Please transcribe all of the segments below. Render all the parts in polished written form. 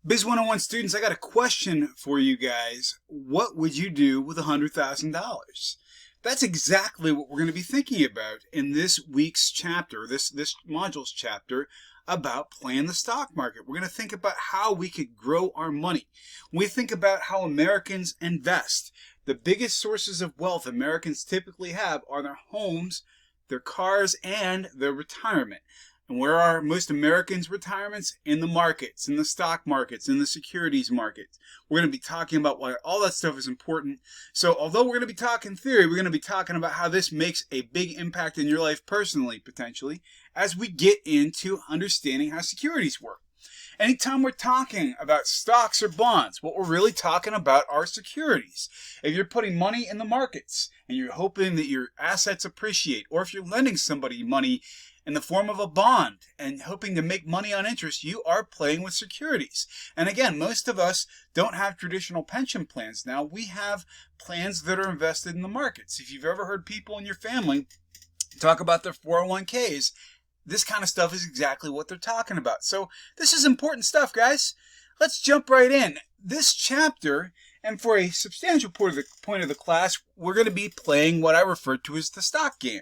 Bus101 students, I got a question for you guys. What would you do with $100,000? That's exactly what we're going to be thinking about in this week's chapter, this module's chapter about playing the stock market. We're going to think about how we could grow our money. We think about how Americans invest. The biggest sources of wealth Americans typically have are their homes, their cars, and their retirement. And where are most Americans' retirements? In the markets, in the stock markets, in the securities markets. We're going to be talking about why all that stuff is important. So although we're going to be talking theory, we're going to be talking about how this makes a big impact in your life personally, potentially, as we get into understanding how securities work. Anytime we're talking about stocks or bonds, what we're really talking about are securities. If you're putting money in the markets and you're hoping that your assets appreciate, or if you're lending somebody money in the form of a bond and hoping to make money on interest, you are playing with securities. And again, most of us don't have traditional pension plans now. We have plans that are invested in the markets. If you've ever heard people in your family talk about their 401ks, this kind of stuff is exactly what they're talking about. So this is important stuff, guys. Let's jump right in. This chapter, and for a substantial point of the class, we're going to be playing what I refer to as the stock game.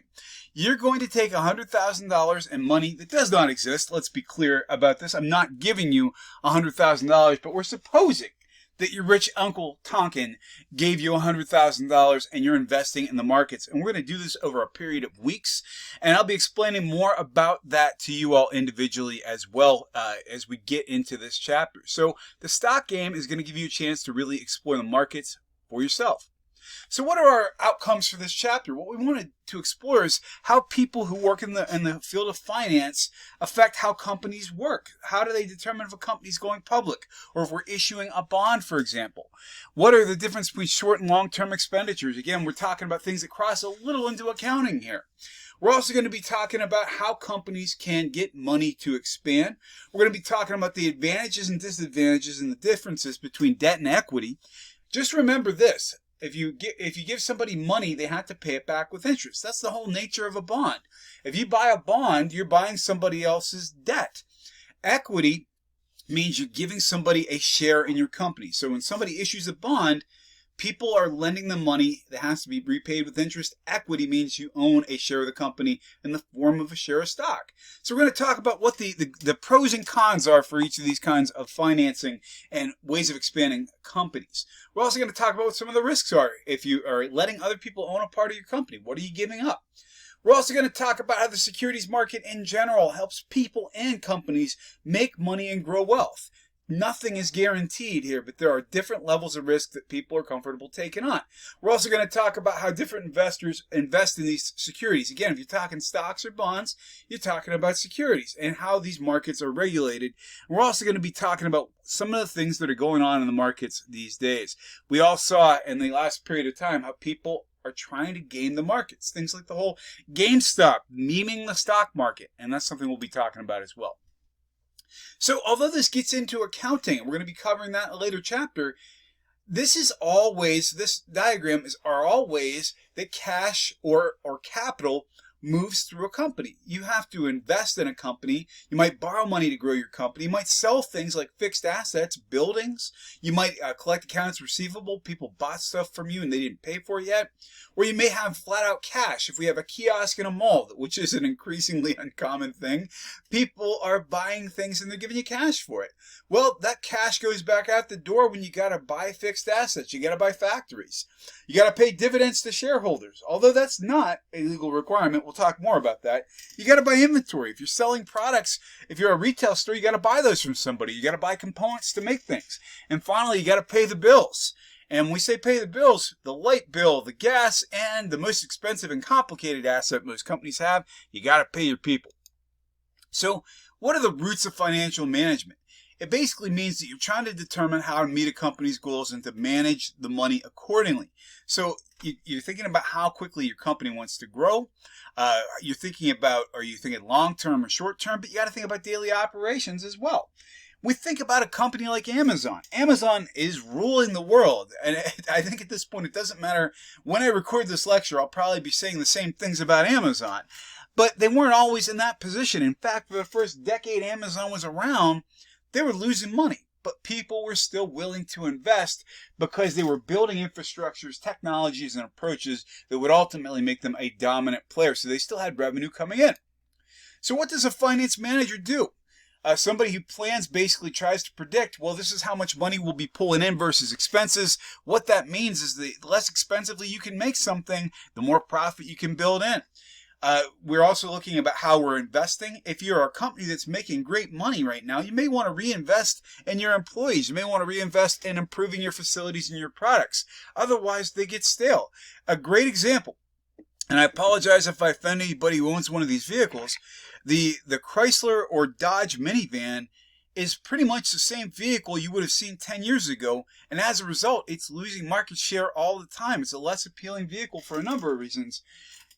You're going to take $100,000 in money that does not exist. Let's be clear about this. I'm not giving you $100,000, but we're supposing that your rich Uncle Tonkin gave you $100,000 and you're investing in the markets. And we're going to do this over a period of weeks. And I'll be explaining more about that to you all individually as well as we get into this chapter. So the stock game is going to give you a chance to really explore the markets for yourself. So what are our outcomes for this chapter? What we wanted to explore is how people who work in the field of finance affect how companies work. How do they determine if a company is going public, or if we're issuing a bond, for example? What are the difference between short and long-term expenditures? Again, we're talking about things that cross a little into accounting here. We're also going to be talking about how companies can get money to expand. We're going to be talking about the advantages and disadvantages and the differences between debt and equity. Just remember this. If you give somebody money, they have to pay it back with interest. That's the whole nature of a bond. If you buy a bond, you're buying somebody else's debt. Equity means you're giving somebody a share in your company. So when somebody issues a bond, people are lending them money that has to be repaid with interest. Equity means you own a share of the company in the form of a share of stock. So we're going to talk about what the pros and cons are for each of these kinds of financing and ways of expanding companies. We're also going to talk about what some of the risks are if you are letting other people own a part of your company. What are you giving up? We're also going to talk about how the securities market in general helps people and companies make money and grow wealth. Nothing is guaranteed here, but there are different levels of risk that people are comfortable taking on. We're also going to talk about how different investors invest in these securities. Again, if you're talking stocks or bonds, you're talking about securities and how these markets are regulated. We're also going to be talking about some of the things that are going on in the markets these days. We all saw in the last period of time how people are trying to game the markets. Things like the whole GameStop, memeing the stock market, and that's something we'll be talking about as well. So although this gets into accounting, and we're going to be covering that in a later chapter, this diagram are all ways that cash or capital moves through a company. You have to invest in a company. You might borrow money to grow your company. You might sell things like fixed assets, buildings. You might collect accounts receivable. People bought stuff from you and they didn't pay for it yet. Or you may have flat out cash. If we have a kiosk in a mall, which is an increasingly uncommon thing, people are buying things and they're giving you cash for it. Well, that cash goes back out the door when you got to buy fixed assets. You got to buy factories. You got to pay dividends to shareholders. Although that's not a legal requirement, we'll talk more about that. You got to buy inventory. If you're selling products, if you're a retail store, you got to buy those from somebody. You got to buy components to make things. And finally, you got to pay the bills. And when we say pay the bills, the light bill, the gas, and the most expensive and complicated asset most companies have, you got to pay your people. So what are the roots of financial management? It basically means that you're trying to determine how to meet a company's goals and to manage the money accordingly. So you're thinking about how quickly your company wants to grow. You're thinking about, are you thinking long-term or short-term? But you got to think about daily operations as well. We think about a company like Amazon. Amazon is ruling the world. And I think at this point, it doesn't matter. When I record this lecture, I'll probably be saying the same things about Amazon. But they weren't always in that position. In fact, for the first decade Amazon was around, they were losing money. but people were still willing to invest because they were building infrastructures, technologies, and approaches that would ultimately make them a dominant player. So they still had revenue coming in. So what does a finance manager do? Somebody who plans basically tries to predict, well, this is how much money we'll be pulling in versus expenses. What that means is the less expensively you can make something, the more profit you can build in. We're also looking about how we're investing. If you're a company that's making great money right now, you may want to reinvest in your employees. You may want to reinvest in improving your facilities and your products. Otherwise, they get stale. A great example, and I apologize if I offend anybody who owns one of these vehicles, the Chrysler or Dodge minivan is pretty much the same vehicle you would have seen 10 years ago, and as a result, it's losing market share all the time. It's a less appealing vehicle for a number of reasons.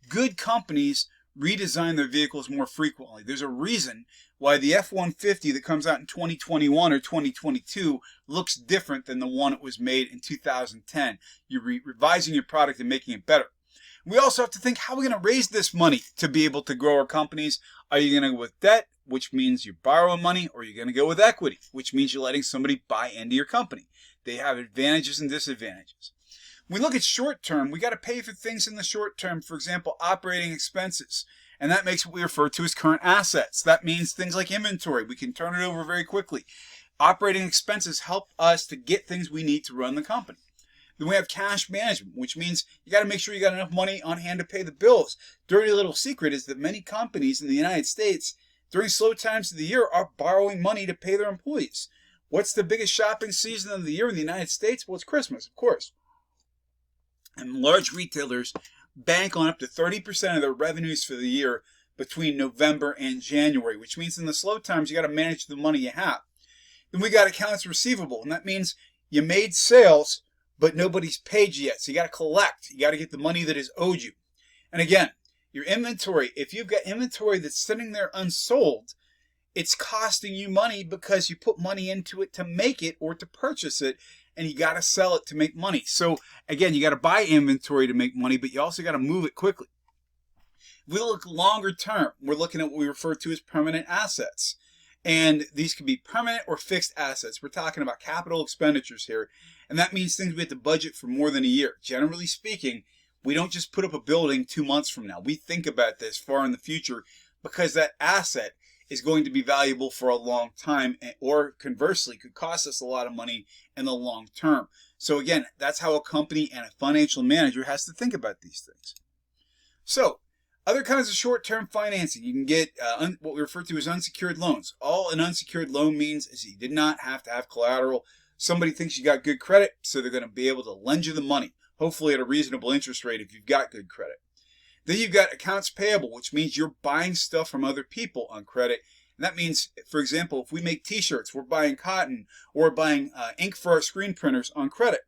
Good companies redesign their vehicles more frequently. There's a reason why the F-150 that comes out in 2021 or 2022 looks different than the one that was made in 2010. You're revising your product and making it better. We also have to think, how are we going to raise this money to be able to grow our companies? Are you going to go with debt, which means you're borrowing money, or are you going to go with equity, which means you're letting somebody buy into your company? They have advantages and disadvantages. When we look at short term, we got to pay for things in the short term. For example, operating expenses. And that makes what we refer to as current assets. That means things like inventory. We can turn it over very quickly. Operating expenses help us to get things we need to run the company. Then we have cash management, which means you got to make sure you got enough money on hand to pay the bills. Dirty little secret is that many companies in the United States, during slow times of the year, are borrowing money to pay their employees. What's the biggest shopping season of the year in the United States? Well, it's Christmas, of course. And large retailers bank on up to 30% of their revenues for the year between November and January, which means in the slow times, you got to manage the money you have. Then we got accounts receivable, and that means you made sales, but nobody's paid you yet. So you got to collect. You got to get the money that is owed you. And again, your inventory, if you've got inventory that's sitting there unsold, it's costing you money because you put money into it to make it or to purchase it, and you got to sell it to make money. So again, you got to buy inventory to make money, but you also got to move it quickly. If we look longer term, we're looking at what we refer to as permanent assets. And these can be permanent or fixed assets. We're talking about capital expenditures here. And that means things we have to budget for more than a year. Generally speaking, we don't just put up a building 2 months from now. We think about this far in the future because that asset is going to be valuable for a long time, or conversely, could cost us a lot of money in the long term. So again, that's how a company and a financial manager has to think about these things. So, other kinds of short-term financing. You can get what we refer to as unsecured loans. All an unsecured loan means is you did not have to have collateral. Somebody thinks you got good credit, so they're going to be able to lend you the money, hopefully at a reasonable interest rate if you've got good credit. Then you've got accounts payable, which means you're buying stuff from other people on credit. And that means, for example, if we make t-shirts, we're buying cotton, or we're buying ink for our screen printers on credit.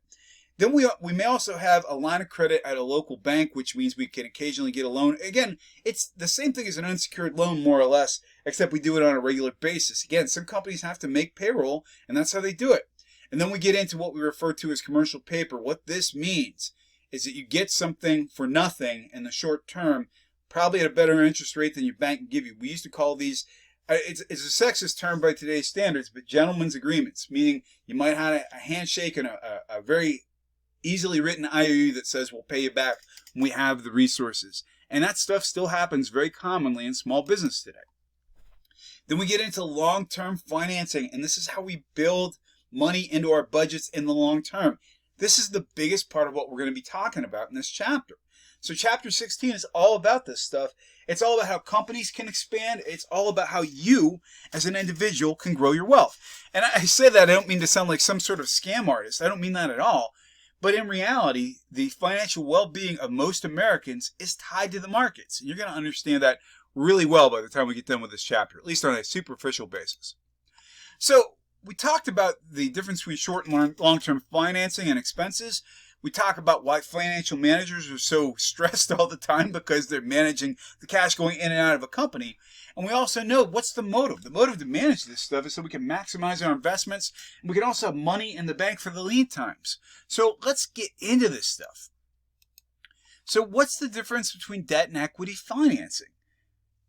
Then we may also have a line of credit at a local bank, which means we can occasionally get a loan. Again, it's the same thing as an unsecured loan, more or less, except we do it on a regular basis. Again, some companies have to make payroll, and that's how they do it. And then we get into what we refer to as commercial paper. What this means is that you get something for nothing in the short term, probably at a better interest rate than your bank can give you. We used to call these, it's a sexist term by today's standards, but gentlemen's agreements, meaning you might have a handshake and a very easily written IOU that says we'll pay you back when we have the resources. And that stuff still happens very commonly in small business today. Then we get into long-term financing, and this is how we build money into our budgets in the long term. This is the biggest part of what we're going to be talking about in this chapter. So chapter 16 is all about this stuff. It's all about how companies can expand. It's all about how you, as an individual, can grow your wealth. And I say that, I don't mean to sound like some sort of scam artist. I don't mean that at all. But in reality, the financial well-being of most Americans is tied to the markets. And you're going to understand that really well by the time we get done with this chapter, at least on a superficial basis. So we talked about the difference between short and long-term financing and expenses. We talk about why financial managers are so stressed all the time because they're managing the cash going in and out of a company. And we also know what's the motive. The motive to manage this stuff is so we can maximize our investments, and we can also have money in the bank for the lead times. So let's get into this stuff. So what's the difference between debt and equity financing?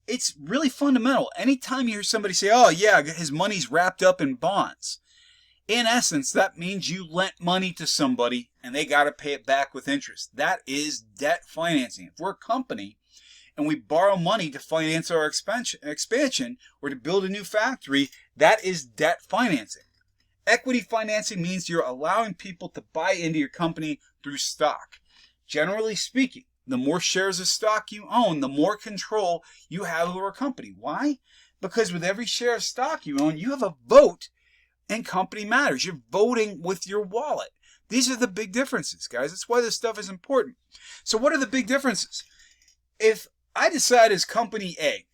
It's really fundamental. Anytime you hear somebody say, oh yeah, his money's wrapped up in bonds, In essence, that means you lent money to somebody and they got to pay it back with interest. That is debt financing. If we're a company and we borrow money to finance our expansion or to build a new factory, that is debt financing. Equity financing means you're allowing people to buy into your company through stock. Generally speaking, the more shares of stock you own, the more control you have over a company. Why? Because with every share of stock you own, you have a vote in company matters. You're voting with your wallet. These are the big differences, guys. That's why this stuff is important. So what are the big differences? If I decide as company A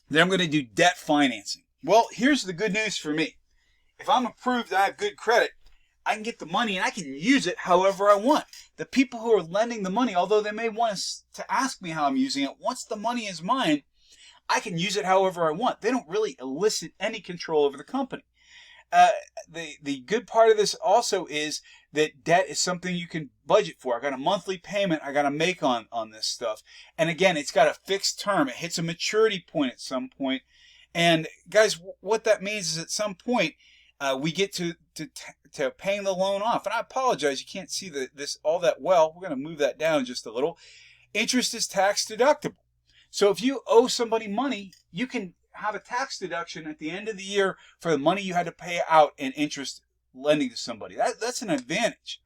that I'm going to do debt financing, well, here's the good news for me. If I'm approved, I have good credit, I can get the money and I can use it however I want. The people who are lending the money, although they may want to ask me how I'm using it, once the money is mine, I can use it however I want. They don't really elicit any control over the company. The good part of this also is that debt is something you can budget for. I got a monthly payment I got to make on this stuff. And again, it's got a fixed term. It hits a maturity point at some point. And guys, what that means is at some point, we get to paying the loan off. And I apologize, you can't see this all that well. We're going to move that down just a little. Interest is tax deductible. So if you owe somebody money, you can have a tax deduction at the end of the year for the money you had to pay out in interest lending to somebody. That's an advantage.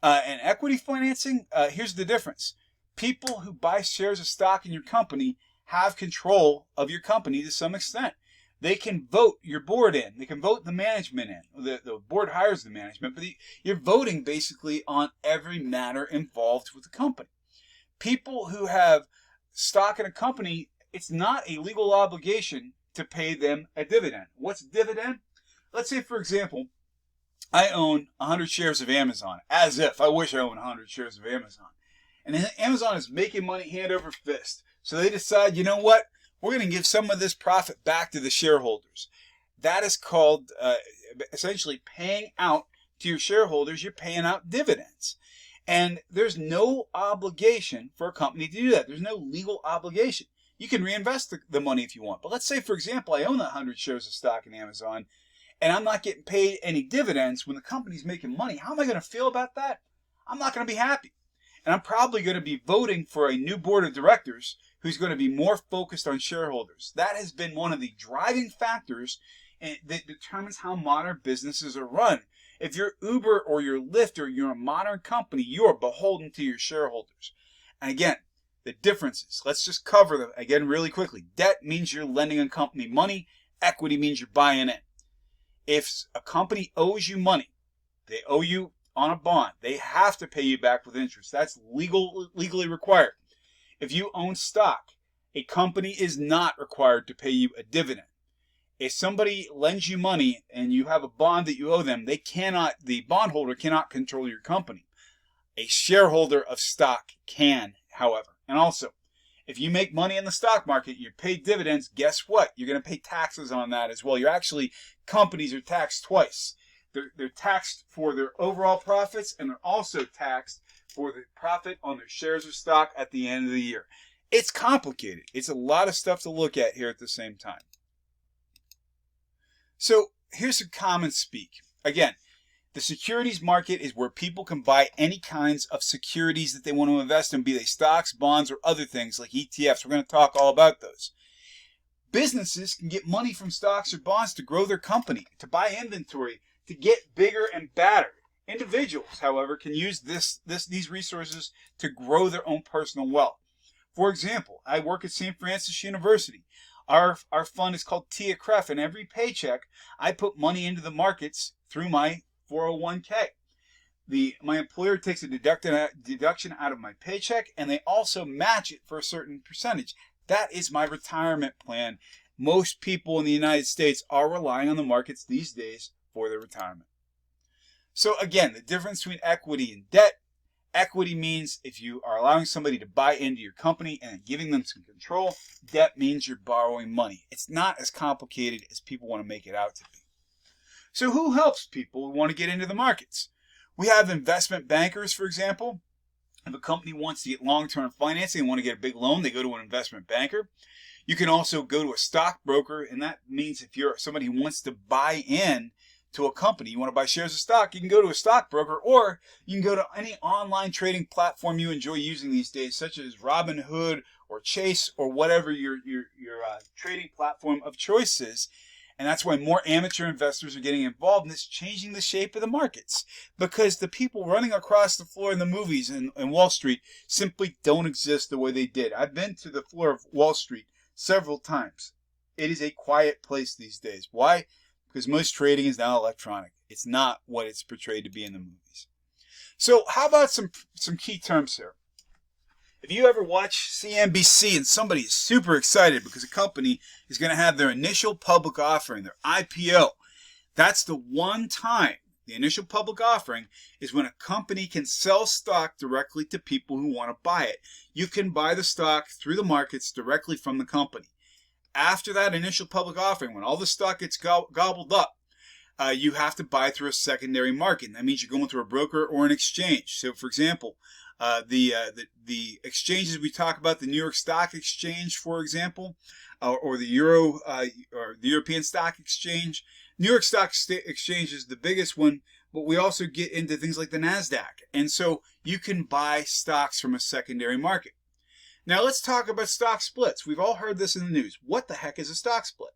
And equity financing, here's the difference. People who buy shares of stock in your company have control of your company to some extent. They can vote your board in. They can vote the management in. The board hires the management, but you're voting basically on every matter involved with the company. People who have stock in a company, it's not a legal obligation to pay them a dividend. What's a dividend? Let's say, for example, I own 100 shares of Amazon, as if I wish I owned 100 shares of Amazon. And Amazon is making money hand over fist. So they decide, you know what? We're going to give some of this profit back to the shareholders. That is called essentially paying out to your shareholders. You're paying out dividends. And there's no obligation for a company to do that. There's no legal obligation. You can reinvest the money if you want. But let's say, for example, I own 100 shares of stock in Amazon, and I'm not getting paid any dividends when the company's making money. How am I going to feel about that? I'm not going to be happy. And I'm probably going to be voting for a new board of directors who's going to be more focused on shareholders. That has been one of the driving factors that determines how modern businesses are run. If you're Uber or you're Lyft or you're a modern company, you are beholden to your shareholders. And again, the differences, let's just cover them again really quickly. Debt means you're lending a company money. Equity means you're buying in. If a company owes you money, they owe you on a bond, they have to pay you back with interest. That's legally required. If you own stock, a company is not required to pay you a dividend. If somebody lends you money and you have a bond that you owe them, the bondholder cannot control your company. A shareholder of stock can, however. And also, if you make money in the stock market, you pay dividends, guess what? You're going to pay taxes on that as well. Companies are taxed twice. They're taxed for their overall profits, and they're also taxed for the profit on their shares of stock at the end of the year. It's complicated. It's a lot of stuff to look at here at the same time. So here's some common speak. Again, the securities market is where people can buy any kinds of securities that they want to invest in, be they stocks, bonds, or other things like ETFs. We're going to talk all about those. Businesses can get money from stocks or bonds to grow their company, to buy inventory, to get bigger and badder. Individuals, however, can use these resources to grow their own personal wealth. For example, I work at St. Francis University. Our fund is called TIACREF, and every paycheck I put money into the markets through my 401k. My employer takes a deduction out of my paycheck, and they also match it for a certain percentage. That is my retirement plan. Most people in the United States are relying on the markets these days for their retirement. So again, the difference between equity and debt. Equity means if you are allowing somebody to buy into your company and giving them some control. Debt means you're borrowing money. It's not as complicated as people want to make it out to be. So who helps people who want to get into the markets? We have investment bankers, for example. If a company wants to get long-term financing and want to get a big loan, they go to an investment banker. You can also go to a stockbroker, and that means if you're somebody who wants to buy in to a company. You want to buy shares of stock, you can go to a stockbroker, or you can go to any online trading platform you enjoy using these days, such as Robinhood or Chase or whatever your trading platform of choice is. And that's why more amateur investors are getting involved in this, changing the shape of the markets, because the people running across the floor in the movies in Wall Street simply don't exist the way they did. I've been to the floor of Wall Street several times. It is a quiet place these days. Why? Because most trading is now electronic. It's not what it's portrayed to be in the movies. So how about some key terms here? If you ever watch CNBC and somebody is super excited because a company is going to have their initial public offering, their IPO, that's the one time, the initial public offering is when a company can sell stock directly to people who want to buy it. You can buy the stock through the markets directly from the company. After that initial public offering, when all the stock gets gobbled up, you have to buy through a secondary market. And that means you're going through a broker or an exchange. So, for example, the exchanges we talk about, the New York Stock Exchange, for example, or the European Stock Exchange. New York Stock Exchange is the biggest one, but we also get into things like the NASDAQ. And so you can buy stocks from a secondary market. Now let's talk about stock splits. We've all heard this in the news. What the heck is a stock split?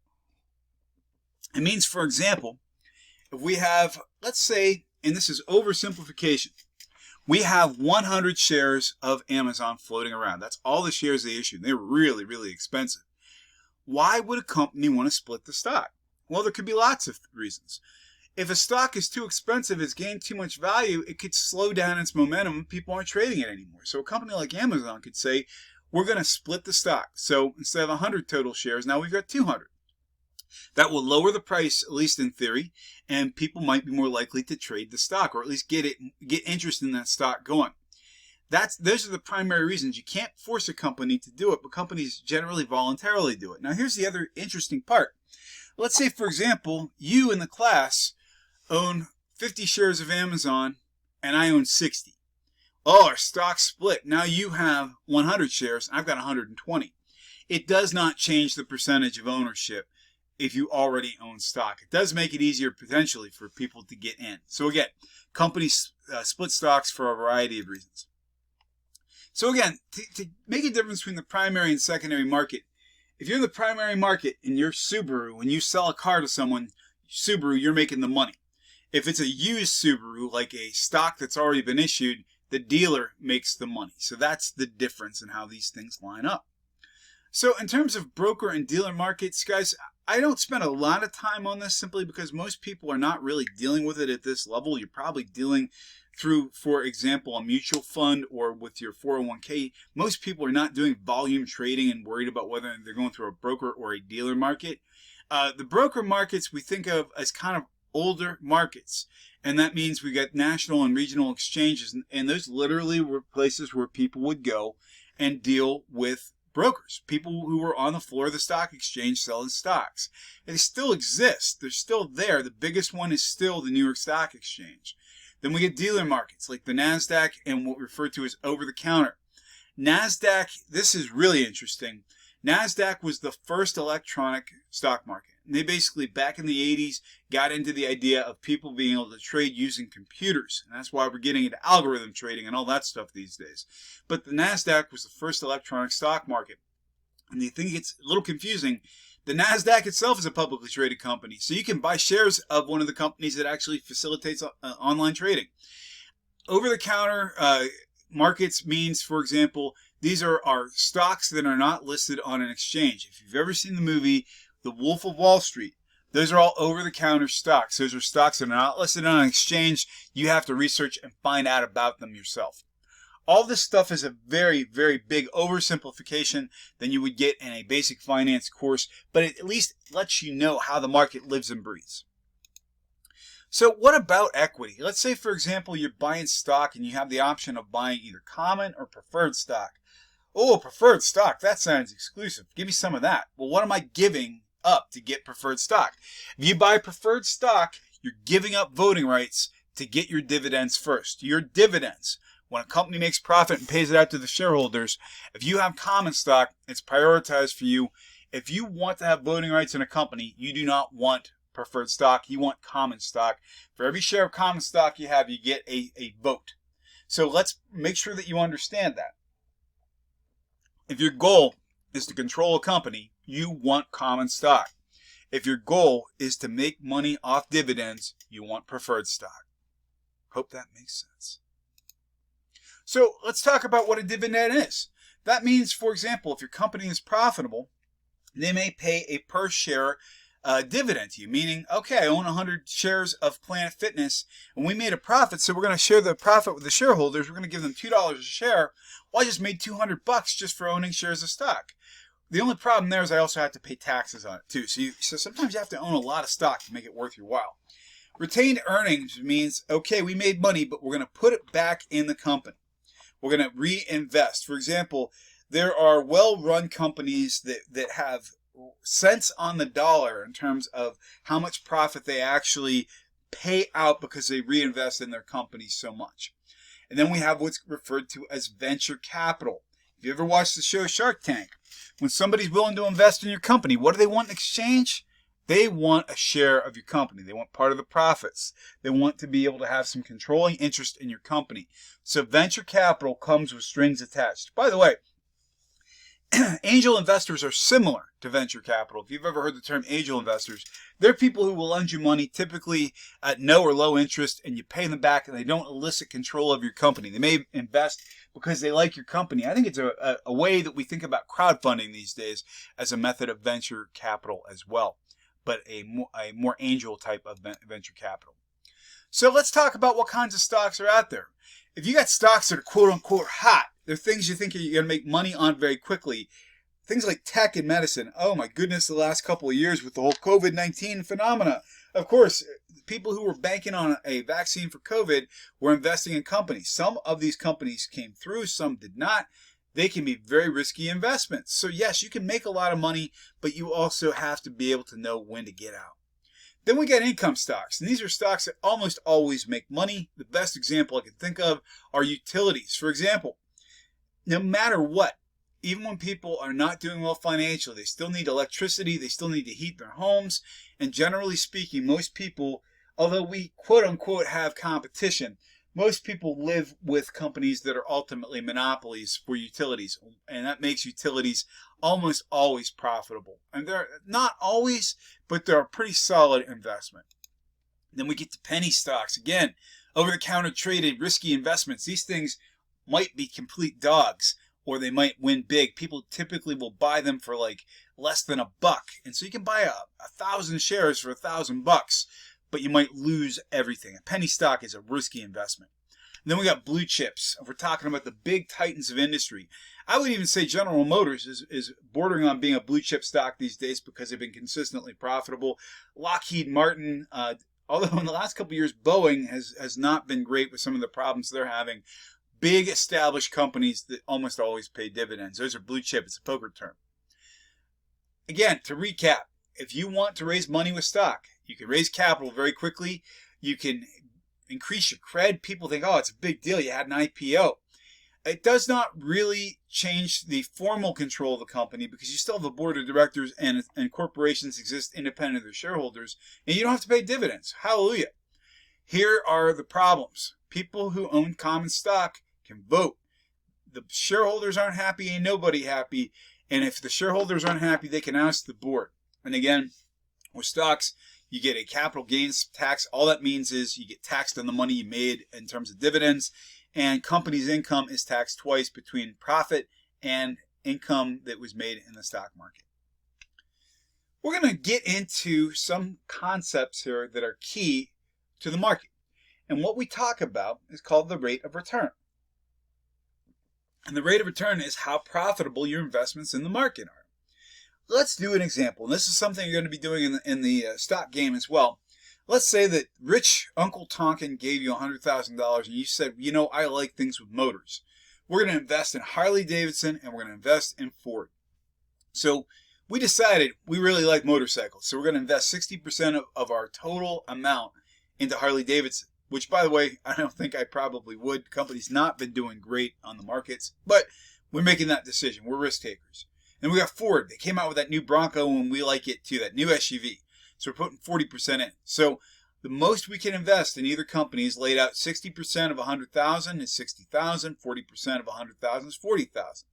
It means, for example, if we have, let's say, and this is oversimplification, we have 100 shares of Amazon floating around. That's all the shares they issued. They're really, really expensive. Why would a company want to split the stock? Well, there could be lots of reasons. If a stock is too expensive, it's gained too much value, it could slow down its momentum and people aren't trading it anymore. So a company like Amazon could say, we're going to split the stock. So instead of 100 total shares, now we've got 200. That will lower the price, at least in theory, and people might be more likely to trade the stock, or at least get interest in that stock going. Those are the primary reasons. You can't force a company to do it, but companies generally voluntarily do it. Now here's the other interesting part. Let's say, for example, you in the class own 50 shares of Amazon and I own 60. Oh, our stock split. Now you have 100 shares, I've got 120. It does not change the percentage of ownership if you already own stock. It does make it easier potentially for people to get in. So again, companies split stocks for a variety of reasons. So again, to make a difference between the primary and secondary market, if you're in the primary market and you're Subaru, when you sell a car to someone, Subaru, you're making the money. If it's a used Subaru, like a stock that's already been issued, the dealer makes the money. So that's the difference in how these things line up. So in terms of broker and dealer markets, guys, I don't spend a lot of time on this simply because most people are not really dealing with it at this level. You're probably dealing through, for example, a mutual fund or with your 401k. Most people are not doing volume trading and worried about whether they're going through a broker or a dealer market. The broker markets we think of as kind of older markets. And that means we got national and regional exchanges. And those literally were places where people would go and deal with brokers, people who were on the floor of the stock exchange selling stocks. They still exist. They're still there. The biggest one is still the New York Stock Exchange. Then we get dealer markets like the NASDAQ and what we refer to as over-the-counter. NASDAQ, this is really interesting. NASDAQ was the first electronic stock market. And they basically, back in the 80s, got into the idea of people being able to trade using computers. And that's why we're getting into algorithm trading and all that stuff these days. But the NASDAQ was the first electronic stock market. And they think it's a little confusing. The NASDAQ itself is a publicly traded company. So you can buy shares of one of the companies that actually facilitates online trading. Over-the-counter markets means, for example, these are stocks that are not listed on an exchange. If you've ever seen the movie The Wolf of Wall Street, those are all over-the-counter stocks. Those are stocks that are not listed on an exchange. You have to research and find out about them yourself. All this stuff is a very, very big oversimplification than you would get in a basic finance course, but it at least lets you know how the market lives and breathes. So what about equity? Let's say, for example, you're buying stock and you have the option of buying either common or preferred stock. Oh, preferred stock, that sounds exclusive. Give me some of that. Well, what am I giving up to get preferred stock? If you buy preferred stock, you're giving up voting rights to get your dividends first. Your dividends. When a company makes profit and pays it out to the shareholders, if you have common stock, it's prioritized for you. If you want to have voting rights in a company, you do not want preferred stock. You want common stock. For every share of common stock you have, you get a vote. So let's make sure that you understand that. If your goal is to control a company, you want common stock. If your goal is to make money off dividends, you want preferred stock. Hope that makes sense. So let's talk about what a dividend is. That means, for example, if your company is profitable, they may pay a per share dividend to you, meaning, okay, I own 100 shares of Planet Fitness and we made a profit, so we're going to share the profit with the shareholders. We're going to give them $2 a share. Well, I just made $200 just for owning shares of stock. The only problem there is I also have to pay taxes on it too. So sometimes you have to own a lot of stock to make it worth your while. Retained earnings means, okay, we made money, but we're going to put it back in the company. We're going to reinvest. For example, there are well-run companies that have cents on the dollar in terms of how much profit they actually pay out because they reinvest in their companies so much. And then we have what's referred to as venture capital. If you ever watched the show Shark Tank, when somebody's willing to invest in your company, what do they want in exchange? They want a share of your company. They want part of the profits. They want to be able to have some controlling interest in your company. So venture capital comes with strings attached. By the way, angel investors are similar to venture capital. If you've ever heard the term angel investors, they're people who will lend you money typically at no or low interest, and you pay them back and they don't elicit control of your company. They may invest because they like your company. I think it's a way that we think about crowdfunding these days as a method of venture capital as well, but a more angel type of venture capital. So let's talk about what kinds of stocks are out there. If you got stocks that are quote unquote hot, they're things you think you're going to make money on very quickly. Things like tech and medicine. Oh my goodness, the last couple of years with the whole COVID-19 phenomena. Of course, people who were banking on a vaccine for COVID were investing in companies. Some of these companies came through, some did not. They can be very risky investments. So yes, you can make a lot of money, but you also have to be able to know when to get out. Then we get income stocks, and these are stocks that almost always make money. The best example I can think of are utilities. For example, no matter what, even when people are not doing well financially, they still need electricity, they still need to heat their homes, and generally speaking, most people, although we quote unquote have competition, most people live with companies that are ultimately monopolies for utilities, and that makes utilities almost always profitable. And they're not always, but they're a pretty solid investment. Then we get to penny stocks. Again, over-the-counter traded risky investments. These things might be complete dogs, or they might win big. People typically will buy them for like less than $1. And so you can buy 1,000 shares for $1,000, but you might lose everything. A penny stock is a risky investment. And then we got blue chips. If we're talking about the big titans of industry, I would even say General Motors is bordering on being a blue chip stock these days because they've been consistently profitable. Lockheed Martin, although in the last couple of years, Boeing has not been great with some of the problems they're having. Big established companies that almost always pay dividends. Those are blue chip. It's a poker term. Again, to recap, if you want to raise money with stock, you can raise capital very quickly. You can increase your cred. People think, oh, it's a big deal. You had an IPO. It does not really change the formal control of the company because you still have a board of directors and corporations exist independent of their shareholders, and you don't have to pay dividends. Hallelujah. Here are the problems. People who own common stock can vote. The shareholders aren't happy, ain't nobody happy. And if the shareholders aren't happy, they can oust the board. And again, with stocks, you get a capital gains tax. All that means is you get taxed on the money you made in terms of dividends. And companies' income is taxed twice between profit and income that was made in the stock market. We're going to get into some concepts here that are key to the market. And what we talk about is called the rate of return. And the rate of return is how profitable your investments in the market are. Let's do an example. And this is something you're going to be doing in the stock game as well. Let's say that rich Uncle Tonkin gave you $100,000 and you said, you know, I like things with motors. We're going to invest in Harley Davidson and we're going to invest in Ford. So we decided we really like motorcycles. So we're going to invest 60% of our total amount into Harley Davidson, which, by the way, I don't think I probably would. The company's not been doing great on the markets, but we're making that decision. We're risk takers. And we got Ford. They came out with that new Bronco and we like it too, that new SUV. So we're putting 40% in. So the most we can invest in either company is laid out 60% of 100,000 is 60,000, 40% of 100,000 is 40,000.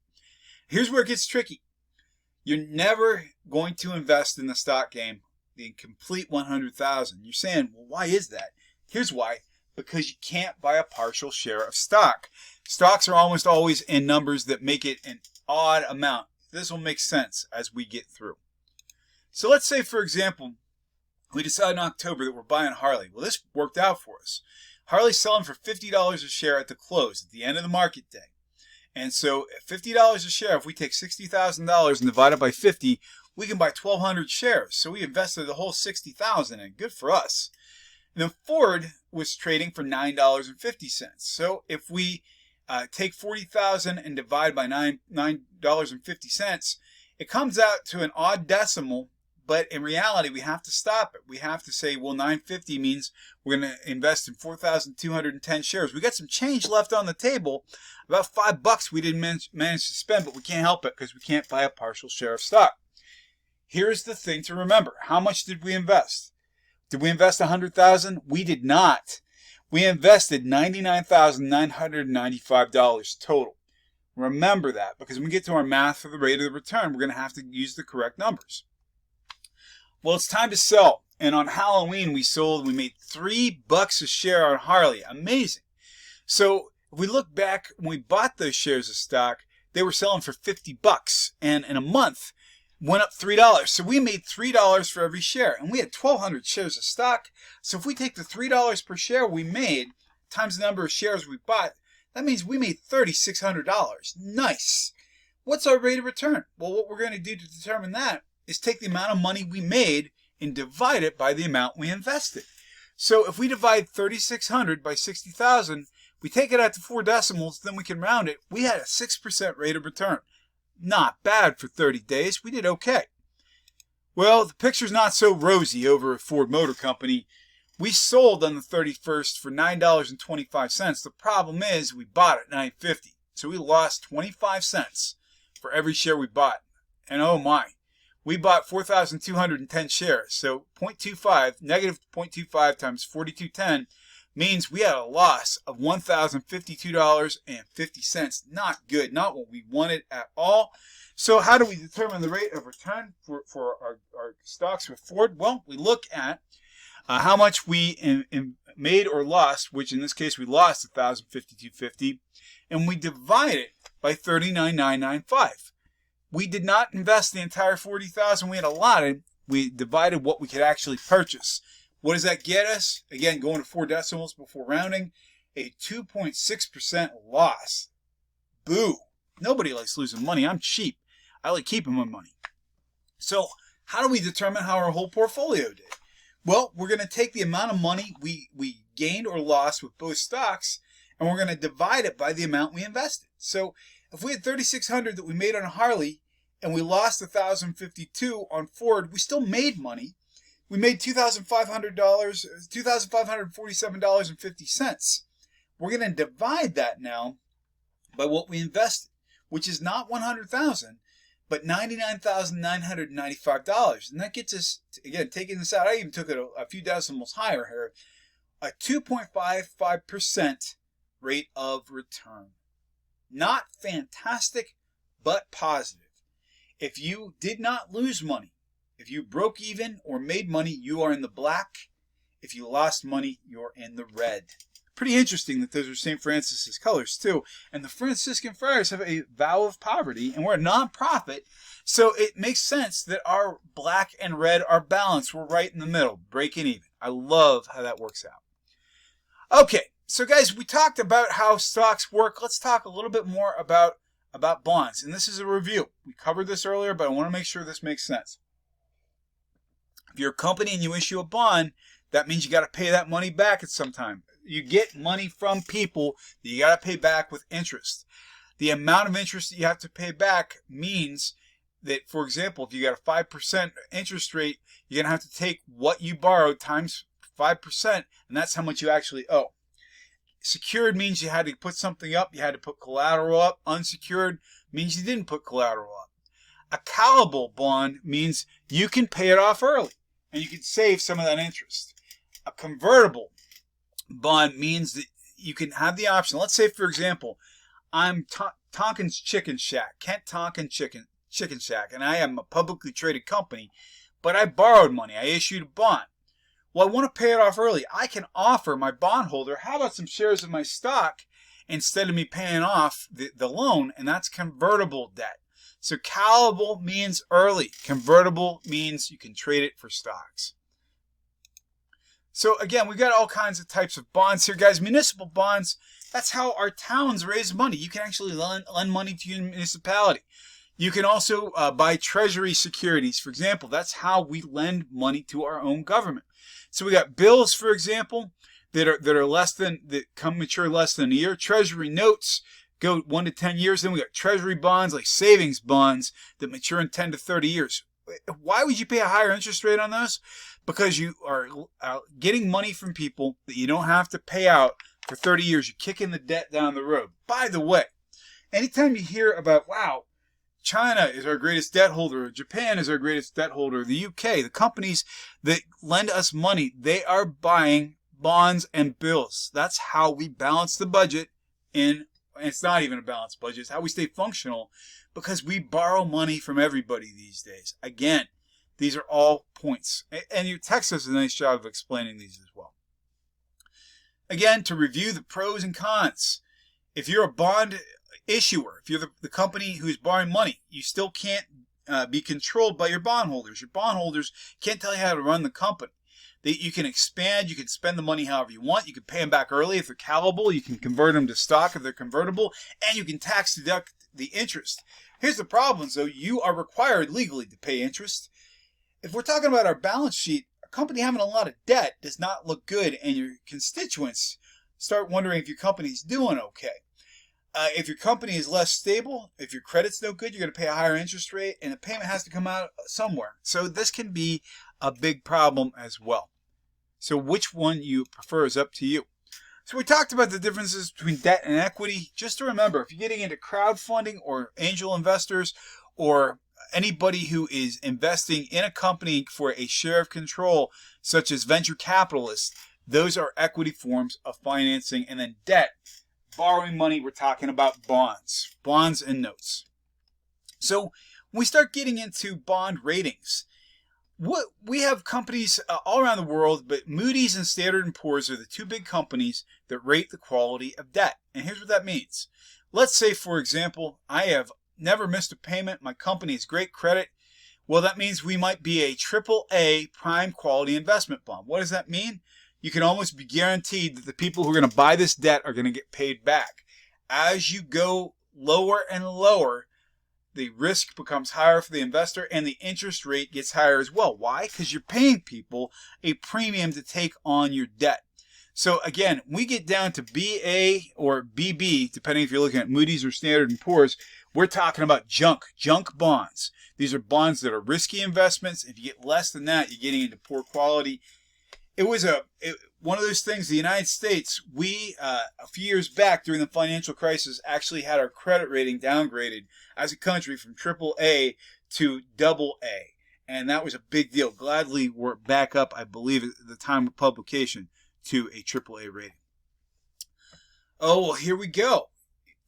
Here's where it gets tricky. You're never going to invest in the stock game the complete 100,000. You're saying, well, why is that? Here's why. Because you can't buy a partial share of stock. Stocks are almost always in numbers that make it an odd amount. This will make sense as we get through. So let's say, for example, we decide in October that we're buying Harley. Well, this worked out for us. Harley's selling for $50 a share at the close, at the end of the market day. And so at $50 a share, if we take $60,000 and divide it by 50, we can buy 1,200 shares. So we invested the whole $60,000 in. Good for us. And then Ford was trading for $9.50. So if we take 40,000 and divide by $9.50, it comes out to an odd decimal. But in reality, we have to stop it. We have to say, well, 950 means we're going to invest in 4,210 shares. We got some change left on the table, about $5 we didn't manage to spend, but we can't help it because we can't buy a partial share of stock. Here's the thing to remember. How much did we invest? Did we invest 100,000? We did not. We invested $99,995 total. Remember that, because when we get to our math for the rate of the return, we're going to have to use the correct numbers. Well, it's time to sell. And on Halloween, we made $3 a share on Harley. Amazing. So if we look back, when we bought those shares of stock, they were selling for $50. And in a month, went up $3. So we made $3 for every share. And we had 1,200 shares of stock. So if we take the $3 per share we made times the number of shares we bought, that means we made $3,600. Nice. What's our rate of return? Well, what we're going to do to determine that is take the amount of money we made and divide it by the amount we invested. So if we divide 3,600 by 60,000, we take it out to 4 decimals, then we can round it. We had a 6% rate of return. Not bad for 30 days. We did okay. Well, the picture's not so rosy over at Ford Motor Company. We sold on the 31st for $9.25. The problem is we bought at $9.50. So we lost 25 cents for every share we bought. And oh my. We bought 4,210 shares, so negative 0.25 times 4210 means we had a loss of $1,052.50. Not good, not what we wanted at all. So how do we determine the rate of return for our stocks with Ford? Well, we look at how much we made or lost, which in this case we lost $1,052.50, and we divide it by 39,995. We did not invest the entire 40,000 we had allotted. We divided what we could actually purchase. What does that get us? Again, going to 4 decimals before rounding, a 2.6% loss. Boo. Nobody likes losing money. I'm cheap. I like keeping my money. So how do we determine how our whole portfolio did? Well, we're going to take the amount of money we gained or lost with both stocks, and we're going to divide it by the amount we invested. So if we had 3,600 that we made on Harley and we lost $1,052 on Ford, we still made money. We made $2,547.50. We're going to divide that now by what we invested, which is not $100,000, but $99,995. And that gets us, again, taking this out, I even took it a few decimals higher here, a 2.55% rate of return. Not fantastic, but positive. If you did not lose money, if you broke even or made money, you are in the black. If you lost money, you're in the red. Pretty interesting that those are St. Francis's colors too. And the Franciscan Friars have a vow of poverty, and we're a non-profit, so it makes sense that our black and red are balanced. We're right in the middle, breaking even. I love how that works out. Okay. So guys, we talked about how stocks work. Let's talk a little bit more about bonds. And this is a review. We covered this earlier, but I want to make sure this makes sense. If you're a company and you issue a bond, that means you got to pay that money back at some time. You get money from people that you got to pay back with interest. The amount of interest that you have to pay back means that, for example, if you got a 5% interest rate, you're going to have to take what you borrowed times 5%, and that's how much you actually owe. Secured means you had to put something up, you had to put collateral up. Unsecured means you didn't put collateral up. A callable bond means you can pay it off early. and you can save some of that interest. A convertible bond means that you can have the option. Let's say, for example, I'm Tonkin's Chicken Shack, Kent Tonkin Chicken Shack, and I am a publicly traded company, but I borrowed money. I issued a bond. Well, I want to pay it off early. I can offer my bondholder, how about some shares of my stock instead of me paying off the loan, and that's convertible debt. So callable means early. Convertible means you can trade it for stocks. So again, we've got all kinds of types of bonds here, guys. Municipal bonds, that's how our towns raise money. You can actually lend money to your municipality. You can also buy treasury securities. For example, that's how we lend money to our own government. So we got bills, for example, that come mature less than a year. Treasury notes go 1 to 10 years. Then we got treasury bonds, like savings bonds, that mature in 10 to 30 years. Why would you pay a higher interest rate on those? Because you are getting money from people that you don't have to pay out for 30 years. You're kicking the debt down the road. By the way, anytime you hear about, wow, China is our greatest debt holder, Japan is our greatest debt holder, the UK, the companies that lend us money, they are buying bonds and bills. That's how we balance the budget and it's not even a balanced budget. It's how we stay functional because we borrow money from everybody these days. Again, these are all points. And your text does a nice job of explaining these as well. Again, to review the pros and cons. If you're a bond issuer, if you're the company who's borrowing money, you still can't be controlled by your bondholders. Your bondholders can't tell you how to run the company. You can expand, you can spend the money however you want, you can pay them back early if they're callable, you can convert them to stock if they're convertible, and you can tax deduct the interest. Here's the problem, though. You are required legally to pay interest. If we're talking about our balance sheet, a company having a lot of debt does not look good, and your constituents start wondering if your company's doing okay. If your company is less stable, if your credit's no good, you're going to pay a higher interest rate, and the payment has to come out somewhere. So this can be a big problem as well. So which one you prefer is up to you. So we talked about the differences between debt and equity. Just to remember, if you're getting into crowdfunding or angel investors or anybody who is investing in a company for a share of control, such as venture capitalists, those are equity forms of financing. And then debt, borrowing money, we're talking about bonds and notes. So when we start getting into bond ratings, we have companies all around the world, but Moody's and Standard & Poor's are the two big companies that rate the quality of debt. And here's what that means. Let's say, for example, I have never missed a payment. My company has great credit. Well, that means we might be a AAA prime quality investment bond. What does that mean? You can almost be guaranteed that the people who are going to buy this debt are going to get paid back. As you go lower and lower, the risk becomes higher for the investor and the interest rate gets higher as well. Why? Because you're paying people a premium to take on your debt. So again, we get down to BA or BB, depending if you're looking at Moody's or Standard & Poor's, we're talking about junk bonds. These are bonds that are risky investments. If you get less than that, you're getting into poor quality. It was one of those things. The United States, we a few years back during the financial crisis actually had our credit rating downgraded as a country from AAA to AA, and that was a big deal. Gladly, we're back up, I believe, at the time of publication to a AAA rating. Oh, well, here we go.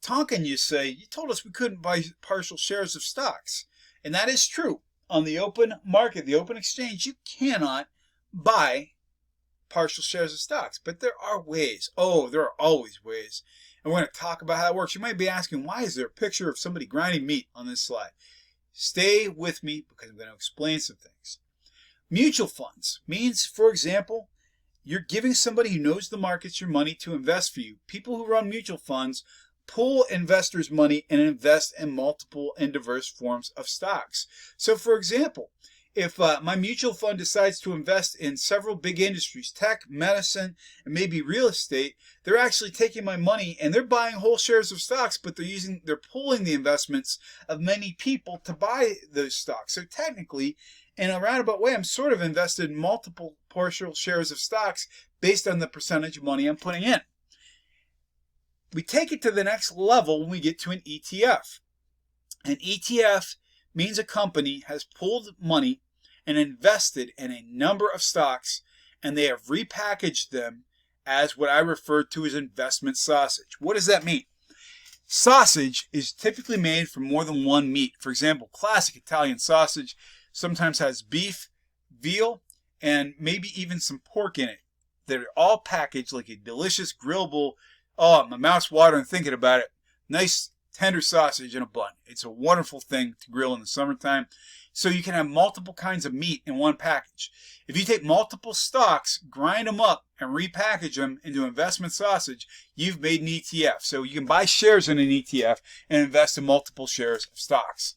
Tonkin, you say, you told us we couldn't buy partial shares of stocks, and that is true. On the open market, the open exchange, you cannot buy partial shares of stocks, but there are ways. Oh, there are always ways, and we're going to talk about how it works. You might be asking, why is there a picture of somebody grinding meat on this slide? Stay with me because I'm going to explain some things. Mutual funds means, for example, you're giving somebody who knows the markets your money to invest for you. People who run mutual funds pull investors' money and invest in multiple and diverse forms of stocks. So, for example, if my mutual fund decides to invest in several big industries, tech, medicine, and maybe real estate, they're actually taking my money and they're buying whole shares of stocks, but they're pulling the investments of many people to buy those stocks. So technically, in a roundabout way, I'm sort of invested in multiple partial shares of stocks based on the percentage of money I'm putting in. We take it to the next level when we get to an ETF. An ETF means a company has pulled money and invested in a number of stocks, and they have repackaged them as what I refer to as investment sausage. What does that mean? Sausage is typically made from more than one meat. For example, classic Italian sausage sometimes has beef, veal, and maybe even some pork in it. They're all packaged like a delicious grillable, oh, my mouth's watering thinking about it, nice tender sausage in a bun. It's a wonderful thing to grill in the summertime. So you can have multiple kinds of meat in one package. If you take multiple stocks, grind them up, and repackage them into investment sausage, you've made an ETF. So you can buy shares in an ETF and invest in multiple shares of stocks.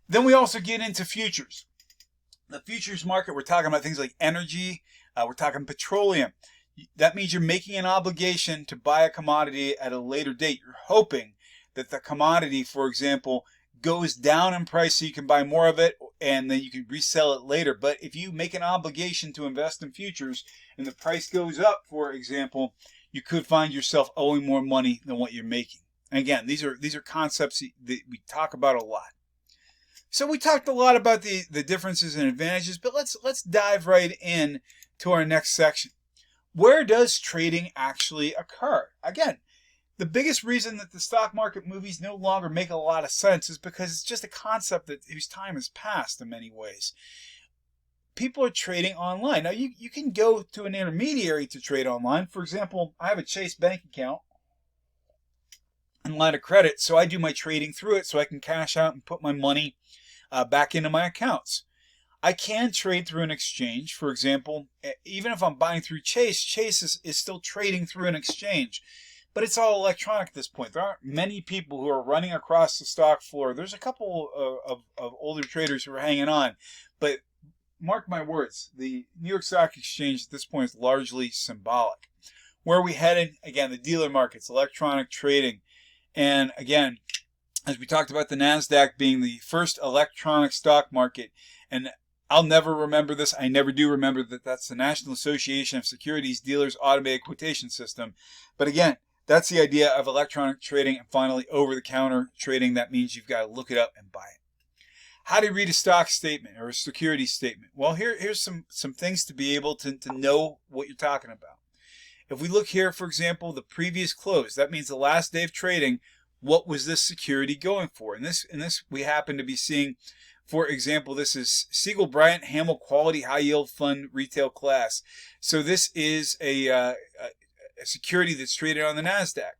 Then we also get into futures. The futures market, we're talking about things like energy. We're talking petroleum. That means you're making an obligation to buy a commodity at a later date. You're hoping that the commodity, for example, goes down in price so you can buy more of it and then you can resell it later. But if you make an obligation to invest in futures and the price goes up, for example, you could find yourself owing more money than what you're making. And again, these are concepts that we talk about a lot. So we talked a lot about the differences and advantages, but let's dive right in to our next section. Where does trading actually occur? Again, the biggest reason that the stock market movies no longer make a lot of sense is because it's just a concept whose time has passed in many ways. People are trading online. Now, you can go to an intermediary to trade online. For example, I have a Chase bank account and line of credit, so I do my trading through it so I can cash out and put my money back into my accounts. I can trade through an exchange. For example, even if I'm buying through Chase, Chase is still trading through an exchange. But it's all electronic at this point. There aren't many people who are running across the stock floor. There's a couple of older traders who are hanging on. But mark my words, the New York Stock Exchange at this point is largely symbolic. Where are we headed? Again, the dealer markets, electronic trading. And again, as we talked about the NASDAQ being the first electronic stock market, and I'll never remember this. I never do remember that that's the National Association of Securities Dealers Automated Quotation System. But again, that's the idea of electronic trading and finally over-the-counter trading. That means you've got to look it up and buy it. How do you read a stock statement or a security statement? Well, here's some things to be able to know what you're talking about. If we look here, for example, the previous close, that means the last day of trading, what was this security going for? In this we happen to be seeing, for example, this is Siegel Bryant Hamel Quality High Yield Fund Retail Class. So this is a security that's traded on the NASDAQ.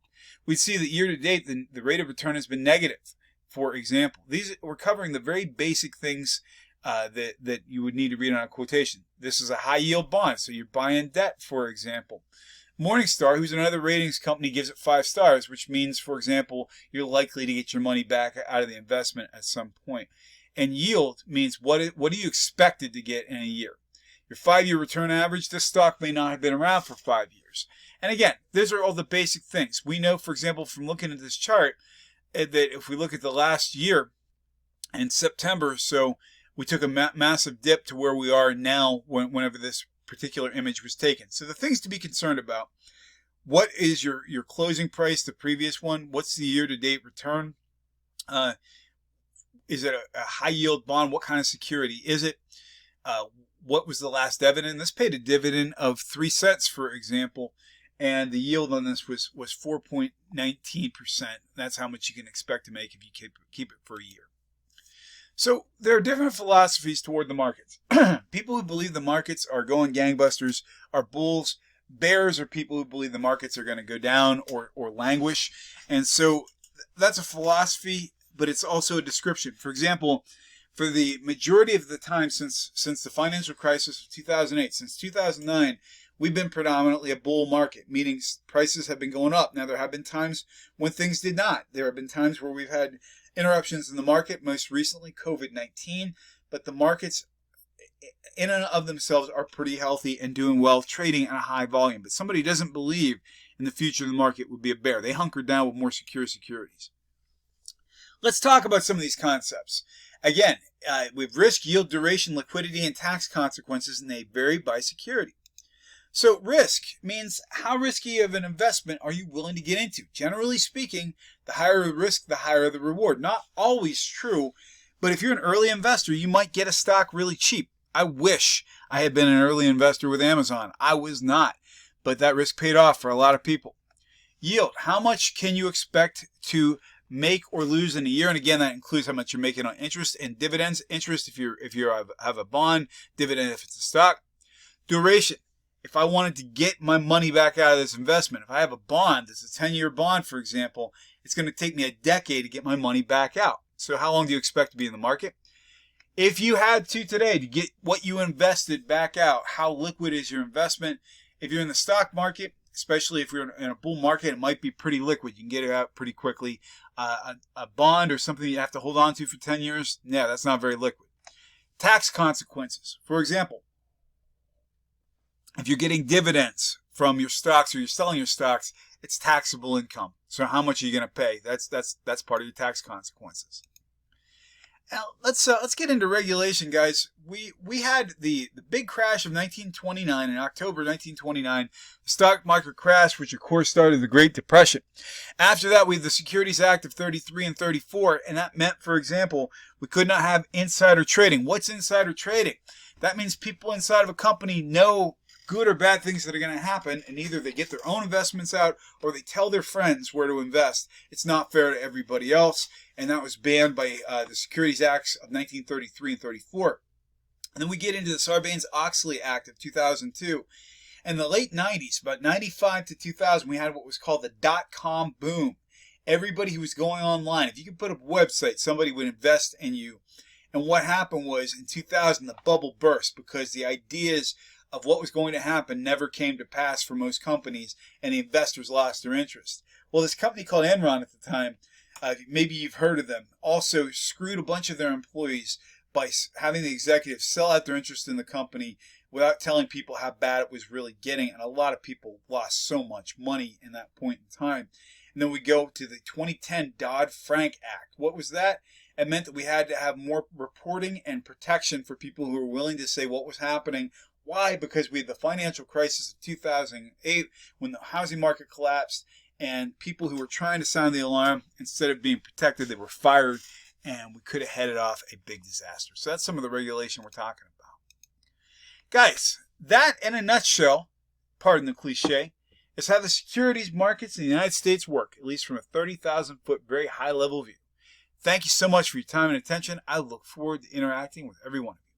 We see that year to date, the rate of return has been negative, for example. We're covering the very basic things that you would need to read on a quotation. This is a high yield bond, so you're buying debt, for example. Morningstar, who's another ratings company, gives it 5 stars, which means, for example, you're likely to get your money back out of the investment at some point. And yield means what are you expected to get in a year. Your 5-year return average, this stock may not have been around for 5 years. And again, those are all the basic things. We know, for example, from looking at this chart, that if we look at the last year in September, so we took a massive dip to where we are now whenever this particular image was taken. So the things to be concerned about: what is your closing price, the previous one? What's the year-to-date return? Is it a high-yield bond? What kind of security is it? What was the last dividend? This paid a dividend of 3 cents, for example, and the yield on this was 4.19%. That's how much you can expect to make if you keep it for a year. So there are different philosophies toward the markets. People who believe the markets are going gangbusters are bulls. Bears are people who believe the markets are going to go down or languish. And so that's a philosophy, but it's also a description. For example, for the majority of the time since the financial crisis of 2008, since 2009, we've been predominantly a bull market, meaning prices have been going up. Now, there have been times when things did not. There have been times where we've had interruptions in the market, most recently COVID-19, but the markets in and of themselves are pretty healthy and doing well, trading at a high volume. But somebody who doesn't believe in the future of the market would be a bear. They hunker down with more secure securities. Let's talk about some of these concepts. Again, we have risk, yield, duration, liquidity, and tax consequences, and they vary by security. So risk means how risky of an investment are you willing to get into? Generally speaking, the higher the risk, the higher the reward. Not always true, but if you're an early investor, you might get a stock really cheap. I wish I had been an early investor with Amazon. I was not, but that risk paid off for a lot of people. Yield. How much can you expect to make or lose in a year? And again, that includes how much you're making on interest and dividends. Interest if you have a bond, dividend if it's a stock. Duration. If I wanted to get my money back out of this investment, if I have a bond, it's a 10-year bond, for example, it's going to take me a decade to get my money back out. So how long do you expect to be in the market? If you had to today to get what you invested back out, how liquid is your investment? If you're in the stock market, especially if you're in a bull market, it might be pretty liquid. You can get it out pretty quickly. A bond or something you have to hold on to for 10 years, yeah, that's not very liquid. Tax consequences. For example, if you're getting dividends from your stocks or you're selling your stocks, it's taxable income. So how much are you going to pay? That's part of your tax consequences. Now, let's get into regulation, guys. We had the big crash of 1929, in October 1929, the stock market crash, which of course started the Great Depression. After that, we had the Securities Act of 33 and 34, and that meant, for example, we could not have insider trading. What's insider trading? That means people inside of a company know good or bad things that are going to happen, and either they get their own investments out or they tell their friends where to invest. It's not fair to everybody else, and that was banned by the Securities Acts of 1933 and 34. And then we get into the Sarbanes-Oxley Act of 2002. In the late 90s, about 95 to 2000, we had what was called the dot-com boom. Everybody who was going online, if you could put up a website, somebody would invest in you. And what happened was, in 2000, the bubble burst because the ideas of what was going to happen never came to pass for most companies, and the investors lost their interest. Well, this company called Enron at the time, maybe you've heard of them, also screwed a bunch of their employees by having the executives sell out their interest in the company without telling people how bad it was really getting, and a lot of people lost so much money in that point in time. And then we go to the 2010 Dodd-Frank Act. What was that? It meant that we had to have more reporting and protection for people who were willing to say what was happening. Why? Because we had the financial crisis of 2008 when the housing market collapsed, and people who were trying to sound the alarm, instead of being protected, they were fired, and we could have headed off a big disaster. So that's some of the regulation we're talking about. Guys, that in a nutshell, pardon the cliche, is how the securities markets in the United States work, at least from a 30,000-foot, very high-level view. Thank you so much for your time and attention. I look forward to interacting with every one of you.